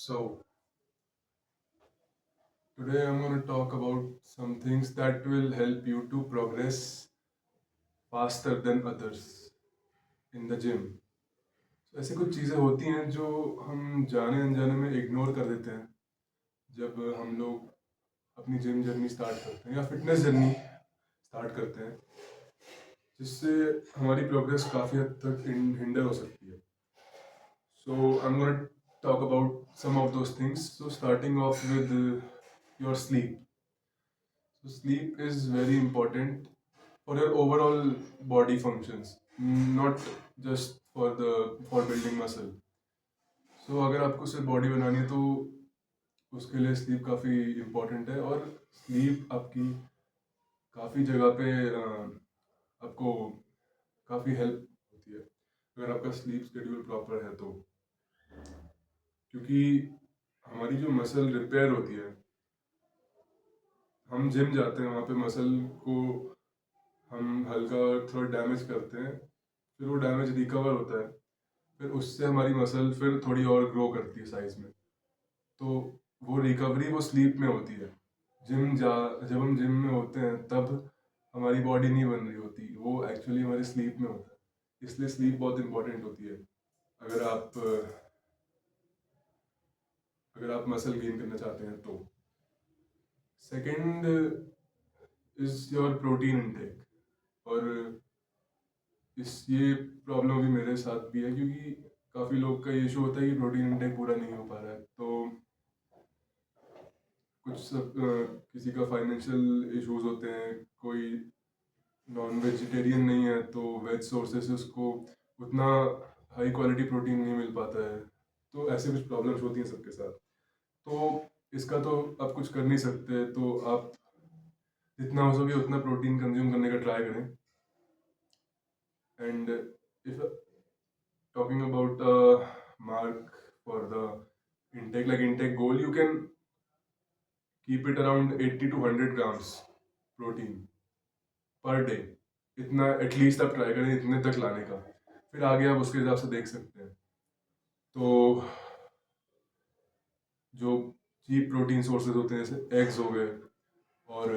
So, today I'm going to talk about some things that will help you to progress faster than others in the gym. So, ऐसी कुछ चीज़ें होती हैं जो हम जाने अनजाने में इग्नोर कर देते हैं जब हम लोग अपनी जिम जर्नी स्टार्ट करते हैं या फिटनेस जर्नी स्टार्ट करते हैं, जिससे हमारी प्रोग्रेस काफ़ी हद तक हिंडर हो सकती है. So, I'm going to talk about some of those things. So, starting off with your sleep. So, sleep is very important for your overall body functions, not just for building muscle. So अगर आपको सिर्फ body बनानी है तो उसके लिए sleep काफ़ी important है, और स्लीप आपकी काफ़ी जगह पे आपको काफ़ी हेल्प होती है अगर आपका स्लीप शेड्यूल प्रॉपर है तो. क्योंकि हमारी जो मसल रिपेयर होती है, हम जिम जाते हैं, वहाँ पे मसल को हम हल्का थोड़ा डैमेज करते हैं, फिर वो डैमेज रिकवर होता है, फिर उससे हमारी मसल फिर थोड़ी और ग्रो करती है साइज में. तो वो रिकवरी वो स्लीप में होती है. जब हम जिम में होते हैं तब हमारी बॉडी नहीं बन रही होती, वो एक्चुअली हमारी स्लीप में होता है. इसलिए स्लीप बहुत इंपॉर्टेंट होती है अगर आप अगर आप मसल गेन करना चाहते हैं तो. Second is your protein intake. और ये प्रॉब्लम भी मेरे साथ भी है, क्योंकि काफ़ी लोग का इशू होता है कि प्रोटीन इनटेक पूरा नहीं हो पा रहा है. तो किसी का फाइनेंशियल इश्यूज होते हैं, कोई नॉन वेजिटेरियन नहीं है तो वेज सोर्सेस से उसको उतना हाई क्वालिटी प्रोटीन नहीं मिल पाता है. तो ऐसे कुछ प्रॉब्लम्स होती हैं सबके साथ. तो इसका तो आप कुछ कर नहीं सकते, तो आप जितना हो सके उतना प्रोटीन कंज्यूम करने का ट्राई करें. And if talking about mark for the intake goal, you can keep it around 80 to 100 grams protein per day. इतना एटलीस्ट आप ट्राई करें इतने तक लाने का, फिर आगे आप उसके हिसाब से देख सकते हैं. तो जो चीप प्रोटीन सोर्सेज होते हैं जैसे एग्स हो गए, और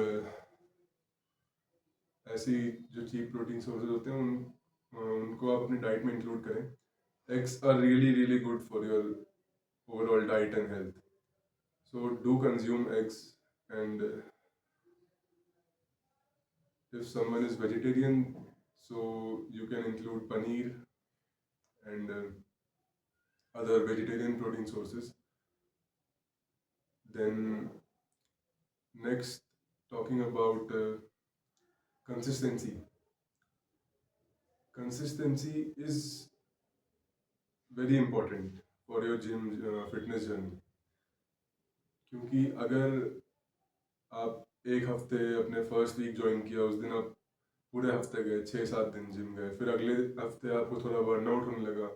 ऐसी जो चीप प्रोटीन सोर्सेज होते हैं उनको आप अपनी डाइट में इंक्लूड करें. Eggs are really really good for your overall diet and health. So do consume eggs, and if someone is vegetarian, so you can include paneer and other vegetarian protein sources. Then next, talking about consistency. Consistency is very important for your gym fitness journey. क्योंकि अगर आप एक हफ्ते अपने first week join किया, उस दिन आप पूरे हफ्ते गए, 6-7 दिन जिम गए, फिर अगले हफ्ते आपको थोड़ा बर्नआउट होने लगा,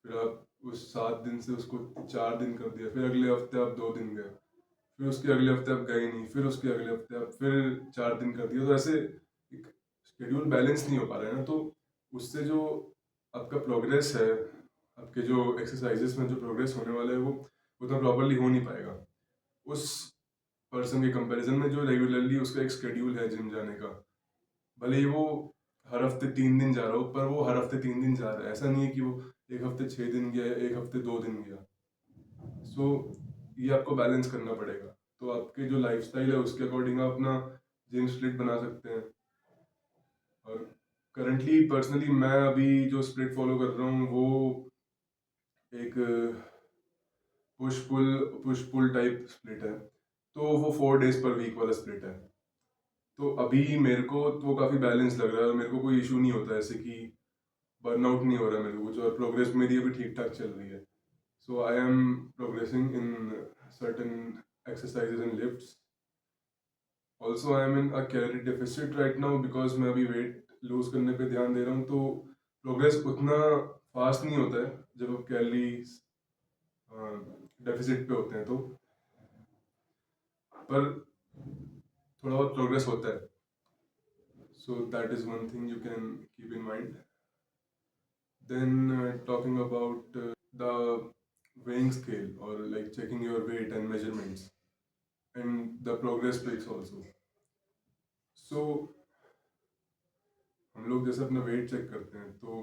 फिर आप उस 7 दिन से उसको 4 दिन कर दिया, फिर अगले हफ्ते आप 2 दिन गए, फिर उसके अगले हफ्ते आप गए नहीं, फिर उसके अगले हफ्ते आप फिर 4 दिन कर दिया. तो ऐसे एक शेड्यूल बैलेंस नहीं हो पा रहा है ना. तो उससे जो आपका प्रोग्रेस है, आपके जो एक्सरसाइजेस में जो प्रोग्रेस होने वाला है, वो उतना प्रॉपरली हो नहीं पाएगा उस पर्सन के कंपैरिजन में जो रेगुलरली उसका एक शेड्यूल है जिम जाने का. भले ही वो हर हफ्ते 3 दिन जा रहा हो, पर वो हर हफ्ते 3 दिन जा रहा है. ऐसा नहीं है कि वो एक हफ्ते 6 दिन गया, एक हफ्ते 2 दिन गया. सो ये आपको बैलेंस करना पड़ेगा. तो आपके जो लाइफस्टाइल है उसके अकॉर्डिंग आप अपना जिम स्प्लिट बना सकते हैं. और करंटली पर्सनली मैं अभी जो स्प्लिट फॉलो कर रहा हूँ वो एक पुश पुल टाइप स्प्लिट है. तो वो 4 डेज पर वीक वाला स्प्लिट है. तो अभी मेरे को तो काफ़ी बैलेंस लग रहा है, और मेरे को कोई इशू नहीं होता ऐसे कि बर्नआउट नहीं हो रहा है मेरे को कुछ, और प्रोग्रेस मेरी अभी ठीक ठाक चल रही है. So I am progressing in certain exercises and lifts. Also I am in a calorie deficit right now, because मैं अभी वेट लूज करने पे ध्यान दे रहा हूँ. तो प्रोग्रेस उतना फास्ट नहीं होता है जब आप कैलोरीज डेफिसिट पे होते हैं. तो पर थोड़ा बहुत प्रोग्रेस होता है. So that is one thing you can keep in mind. Then talking about the weighing scale or like checking your weight and measurements and the progress pics also. So हम लोग जैसे अपना वेट चेक करते हैं तो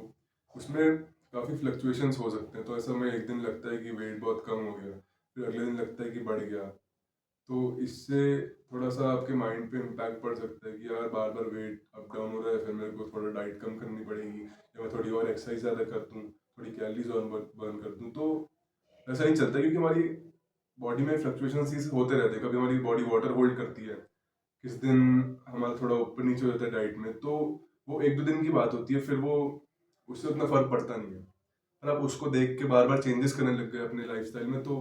उसमें काफ़ी fluctuations हो सकते हैं। तो ऐसा में एक दिन लगता है कि वेट बहुत कम हो गया, फिर अगले दिन लगता है कि बढ़ गया। तो इससे थोड़ा सा आपके माइंड पे इम्पैक्ट पड़ सकता है कि यार बार बार वेट अप डाउन हो रहा है, फिर मेरे को थोड़ा डाइट कम करनी पड़ेगी या मैं थोड़ी और एक्सरसाइज ज़्यादा कर दूँ, थोड़ी कैलोरीज और बर्न कर दूँ। तो ऐसा नहीं चलता क्योंकि हमारी बॉडी में फ्लक्चुएशंस होते रहते हैं। कभी हमारी बॉडी वाटर होल्ड करती है, किस दिन हमारा थोड़ा ऊपर नीचे हो जाता है डाइट में, तो वो एक दो दिन की बात होती है, फिर वो उससे उतना फर्क पड़ता नहीं है। पर आप उसको देख के बार बार चेंजेस करने लग गए अपने लाइफस्टाइल में, तो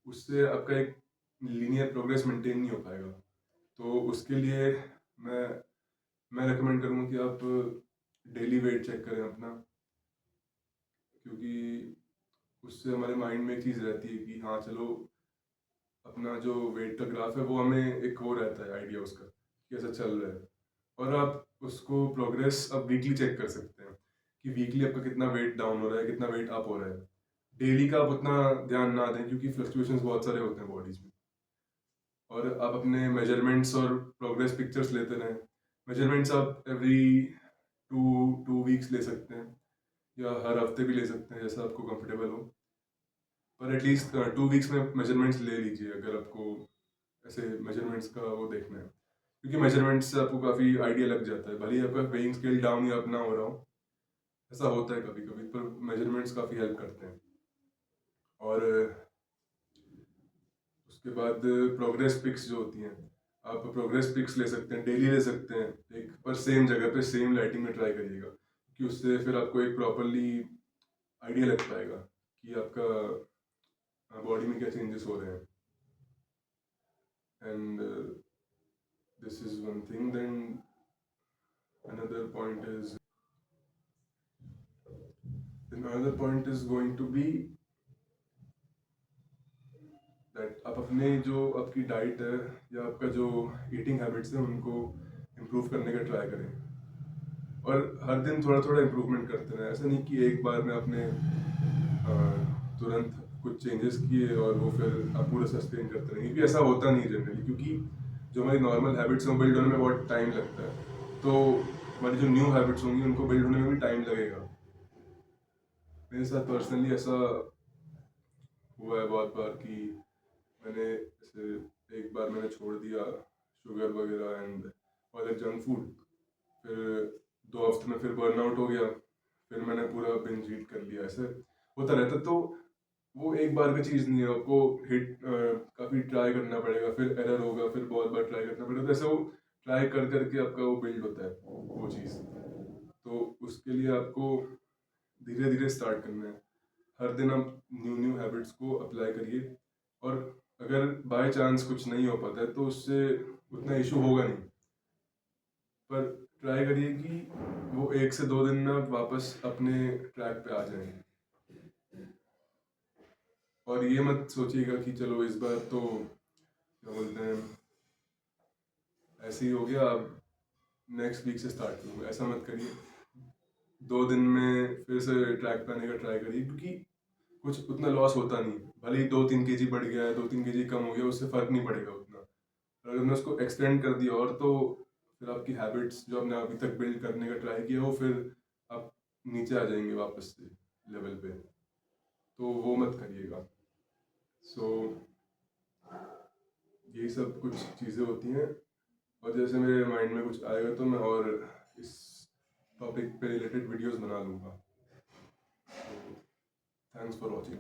उससे आपका एक लीनियर प्रोग्रेस मेंटेन नहीं हो पाएगा। तो उसके लिए मैं मैं रेकमेंड करूँगा कि आप डेली वेट चेक करें अपना, क्योंकि उससे हमारे माइंड में एक चीज़ रहती है कि हाँ चलो, अपना जो वेट का ग्राफ है वो हमें एक वो रहता है आइडिया उसका कैसा चल रहा है। और आप उसको प्रोग्रेस अब वीकली चेक कर सकते हैं कि वीकली आपका कितना वेट डाउन हो रहा है, कितना वेट अप हो रहा है। डेली का आप उतना ध्यान ना दें क्योंकि फ्लक्चुएशंस बहुत सारे होते हैं बॉडीज में। और आप अपने मेजरमेंट्स और प्रोग्रेस पिक्चर्स लेते रहें। मेजरमेंट्स आप एवरी टू टू वीक्स ले सकते हैं या हर हफ्ते भी ले सकते हैं, जैसा आपको कंफर्टेबल हो। पर एटलीस्ट 2 वीक्स में मेजरमेंट्स ले लीजिए अगर आपको ऐसे मेजरमेंट्स का वो देखना है, क्योंकि मेजरमेंट्स से आपको काफ़ी आइडिया लग जाता है। भले ही आपका वेइंग स्केल डाउन या अप ना हो रहा हो, ऐसा होता है कभी कभी, पर मेजरमेंट्स काफ़ी हेल्प करते हैं। और उसके बाद प्रोग्रेस पिक्स जो होती हैं, आप प्रोग्रेस पिक्स ले सकते हैं, डेली ले सकते हैं एक, पर सेम जगह पे सेम लाइटिंग में ट्राई करिएगा कि उससे फिर आपको एक प्रॉपरली आइडिया लग पाएगा कि आपका बॉडी में क्या चेंजेस हो रहे हैं। And this is one thing. Then another point is another point is going to be that आप अपने जो आपकी डाइट है या आपका जो ईटिंग हैबिट्स है उनको इम्प्रूव करने का ट्राई करें, और हर दिन थोड़ा थोड़ा इम्प्रूवमेंट करते रहें। ऐसा नहीं कि एक बार में आपने तुरंत कुछ चेंजेस किए और वो फिर आप पूरा सस्टेन करते रहें, क्योंकि ऐसा होता नहीं जनरली। क्योंकि जो हमारी नॉर्मल हैबिट्स हैं बिल्ड होने में बहुत टाइम लगता है, तो हमारी जो न्यू हैबिट्स होंगी उनको बिल्ड होने में भी टाइम लगेगा। मेरे साथ पर्सनली ऐसा हुआ है बहुत बार कि मैंने जैसे एक बार मैंने छोड़ दिया शुगर वगैरह एंड और जंक फूड, फिर 2 हफ्ते में फिर बर्नआउट हो गया, फिर मैंने पूरा बिंज ईट कर लिया। ऐसे होता रहता। तो वो एक बार की चीज़ नहीं है, आपको हिट काफ़ी ट्राई करना पड़ेगा, फिर एरर होगा, फिर बहुत बार ट्राई करना पड़ेगा। तो ऐसे वो ट्राई कर करके आपका वो बिल्ड होता है वो चीज़। तो उसके लिए आपको धीरे धीरे स्टार्ट करना है। हर दिन आप न्यू न्यू हैबिट्स को अप्लाई करिए, और अगर बाय चांस कुछ नहीं हो पाता है तो उससे उतना इशू होगा नहीं, पर ट्राई करिए कि वो 1 से 2 दिन में आप वापस अपने ट्रैक पे आ जाएं। और ये मत सोचिएगा कि चलो इस बार तो क्या बोलते हैं ऐसे ही हो गया, अब नेक्स्ट वीक से स्टार्ट करूँगा। ऐसा मत करिए। 2 दिन में फिर से ट्रैक पे आने का ट्राई करिए, क्योंकि कुछ उतना लॉस होता नहीं। भले ही 2-3 kg बढ़ गया है, 2-3 kg कम हो गया, उससे फर्क नहीं पड़ेगा उतना। और अगर मैं उसको एक्सटेंड कर दिया और, तो फिर आपकी हैबिट्स जो आपने अभी तक बिल्ड करने का ट्राई किया वो फिर आप नीचे आ जाएंगे वापस से लेवल पे। तो वो मत करिएगा। सो यही सब कुछ चीज़ें होती हैं, और जैसे मेरे माइंड में कुछ आएगा तो मैं और इस टॉपिक पे रिलेटेड वीडियोस बना लूँगा। Thanks for watching.